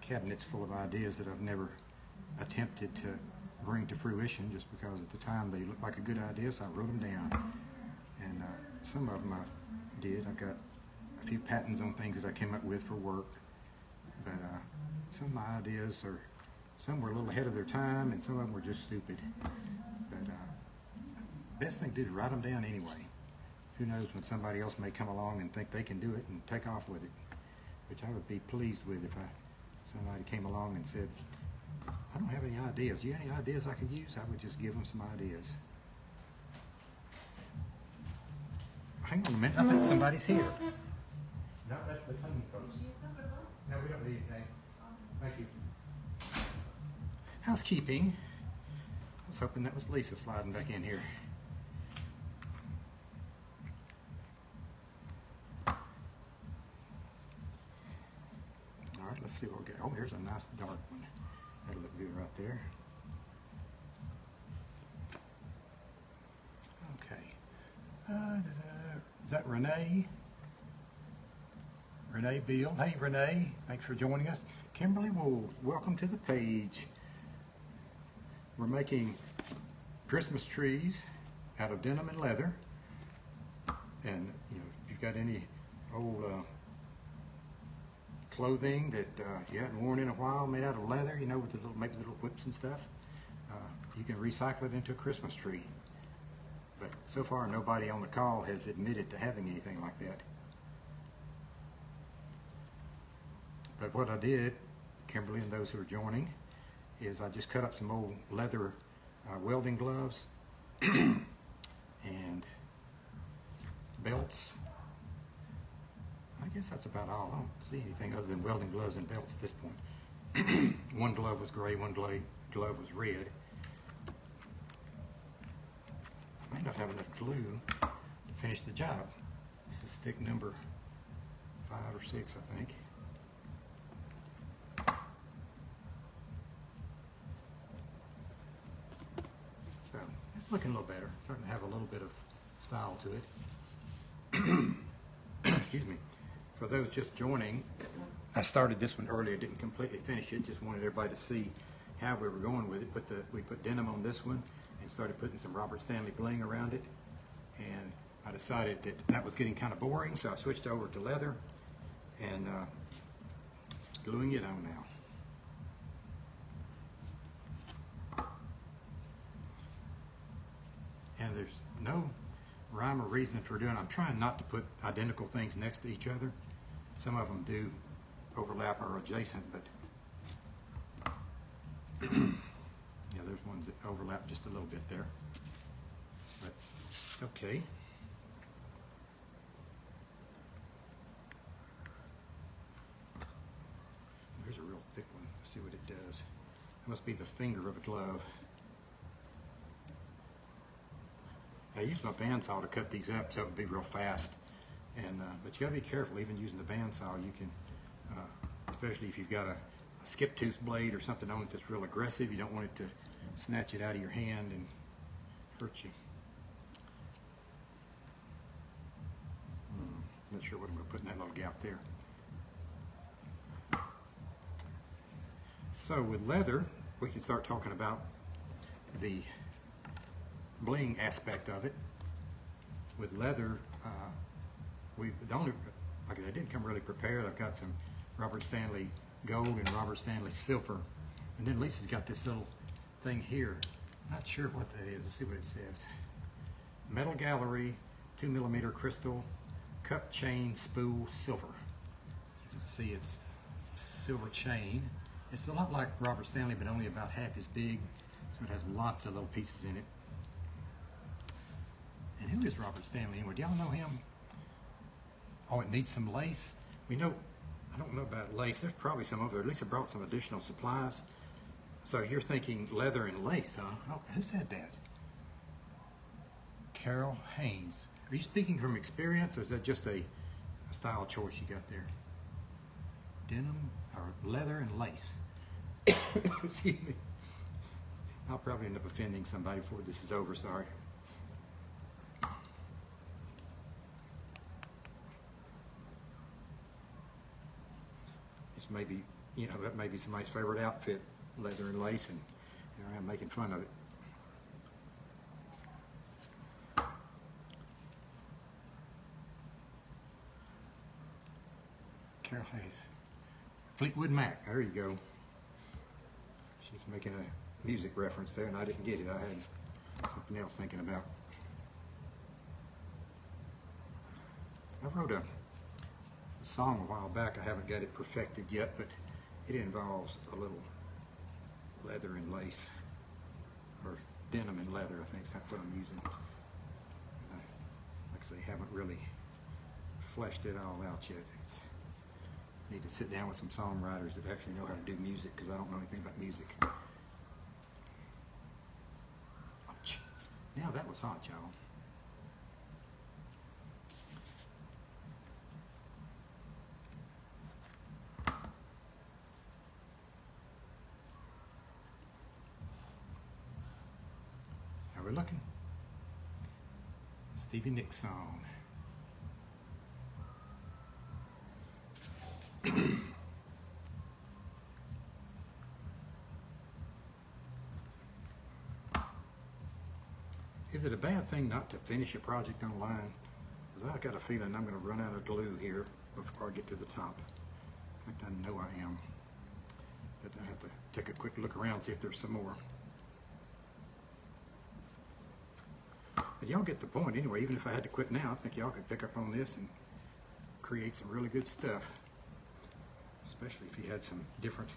cabinets full of ideas that I've never attempted to bring to fruition just because at the time they looked like a good idea, so I wrote them down. And some of them I did. I've got a few patents on things that I came up with for work. But some of my ideas some were a little ahead of their time, and some of them were just stupid. But best thing to do is write them down anyway. Who knows when somebody else may come along and think they can do it and take off with it, which I would be pleased with if somebody came along and said, I don't have any ideas. Do you have any ideas I could use? I would just give them some ideas. Hang on a minute. I think somebody's here. No, that's the cleaning folks. No, we don't need anything. Thank you. Housekeeping. I was hoping that was Lisa sliding back in here. All right, let's see what we get. Oh, here's a nice dark one. That'll look good right there. Okay. Is that Renee? Renee Beal. Hey, Renee. Thanks for joining us. Kimberly Wool, welcome to the page. We're making Christmas trees out of denim and leather. And if you've got any old clothing that you haven't worn in a while, made out of leather, with maybe the little whips and stuff, you can recycle it into a Christmas tree. But so far, nobody on the call has admitted to having anything like that. But what I did, Kimberly and those who are joining, is I just cut up some old leather welding gloves and belts. I guess that's about all. I don't see anything other than welding gloves and belts at this point. One glove was gray, one glove was red. I may not have enough glue to finish the job. This is stick number 5 or 6, I think. So it's looking a little better. Starting to have a little bit of style to it. Excuse me. For those just joining, I started this one earlier, didn't completely finish it, just wanted everybody to see how we were going with it. We put denim on this one and started putting some Robert Stanley bling around it. And I decided that that was getting kind of boring, so I switched over to leather and gluing it on now. And there's no rhyme or reason for doing. I'm trying not to put identical things next to each other. Some of them do overlap or adjacent, but yeah, there's ones that overlap just a little bit there, but it's okay. There's a real thick one. Let's see what it does. It must be the finger of a glove. I use my bandsaw to cut these up so it would be real fast, and but you got to be careful. Even using the bandsaw, you can, especially if you've got a skip tooth blade or something on it that's real aggressive, you don't want it to snatch it out of your hand and hurt you. Not sure what I'm going to put in that little gap there. So with leather, we can start talking about the bling aspect of it. With leather, I didn't come really prepared. I've got some Robert Stanley gold and Robert Stanley silver, and then Lisa's got this little thing here. Not sure what that is. Let's see what it says. Metal Gallery, 2mm crystal, cup chain spool silver. You can see it's silver chain. It's a lot like Robert Stanley, but only about half as big, so it has lots of little pieces in it. And who is Robert Stanley anyway? Do y'all know him? Oh, it needs some lace. We know, I don't know about lace. There's probably some over there. At least I brought some additional supplies. So you're thinking leather and lace, huh? Oh, who said that? Carol Haynes. Are you speaking from experience, or is that just a style choice you got there? Denim, or leather and lace. Excuse me. I'll probably end up offending somebody before this is over, sorry. This may be, you know, that may be somebody's favorite outfit, leather and lace, and here I am making fun of it. Carol Hayes. Fleetwood Mac, there you go. She's making a music reference there, and I didn't get it. I had something else thinking about. I wrote a song a while back. I haven't got it perfected yet, but it involves a little leather and lace, or denim and leather, I think is what I'm using. Like I say, haven't really fleshed it all out yet. Need to sit down with some songwriters that actually know how to do music, because I don't know anything about music. Ouch. Now that was hot, y'all. How we looking? Stevie Nicks song. Is it a bad thing not to finish a project online? Because I've got a feeling I'm going to run out of glue here before I get to the top. In fact, I know I am. But I have to take a quick look around and see if there's some more. But y'all get the point anyway. Even if I had to quit now, I think y'all could pick up on this and create some really good stuff. Especially if you had some different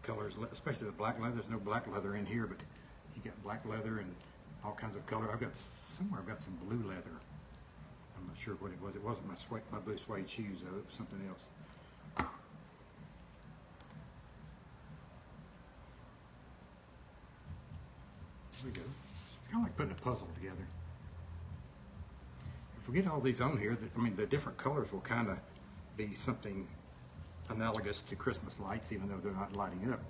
colors, especially the black leather. There's no black leather in here, but you got black leather and all kinds of color. I've got some blue leather. I'm not sure what it was. It wasn't my blue suede shoes though. It was something else. There we go. It's kind of like putting a puzzle together. If we get all these on here, the different colors will kind of be something analogous to Christmas lights, even though they're not lighting up.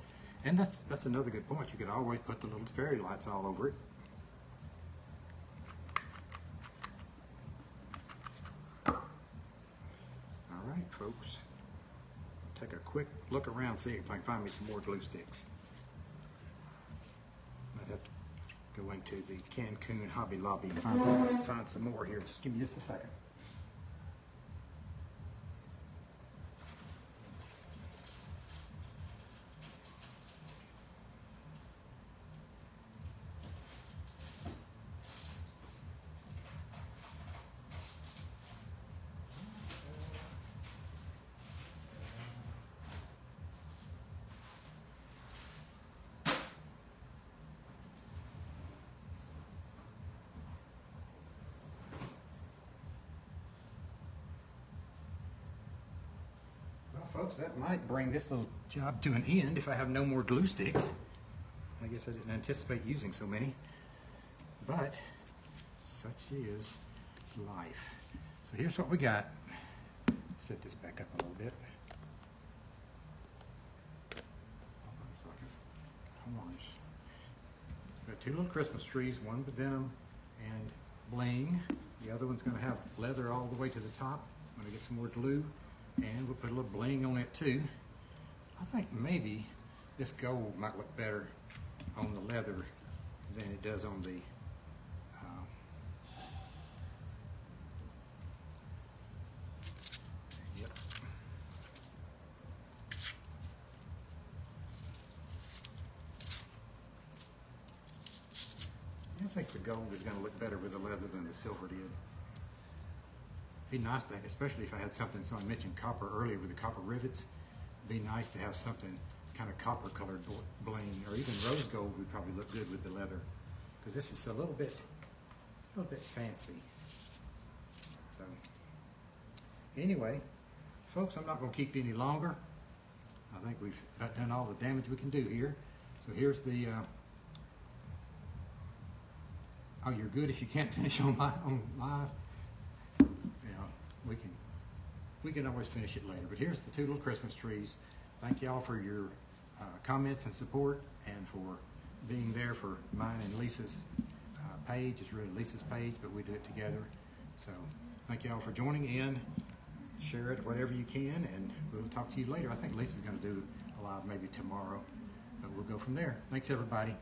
And that's another good point. You could always put the little fairy lights all over it. All right, folks. Take a quick look around, see if I can find me some more glue sticks. Might have to go go into the Cancun Hobby Lobby and find some more here. Just give me just a second. Folks, that might bring this little job to an end if I have no more glue sticks. I guess I didn't anticipate using so many, but such is life. So here's what we got. Set this back up a little bit. Hold on a second. Hold on. Got two little Christmas trees, one with denim and bling. The other one's going to have leather all the way to the top. I'm going to get some more glue. And we'll put a little bling on it too. I think maybe this gold might look better on the leather than it does on the yep. I think the gold is going to look better with the leather than the silver did. Be nice to, especially if I had something, so I mentioned copper earlier with the copper rivets, it'd be nice to have something kind of copper colored bling, or even rose gold would probably look good with the leather, because this is a little bit fancy. So anyway, folks, I'm not going to keep you any longer. I think we've done all the damage we can do here. So here's the oh, you're good if you can't finish on live. We can always finish it later, but here's the two little Christmas trees. Thank y'all for your comments and support, and for being there for mine and Lisa's page. It's really Lisa's page, but we do it together. So thank y'all for joining in. Share it whatever you can, and we'll talk to you later. I think Lisa's going to do a live maybe tomorrow, but we'll go from there. Thanks, everybody.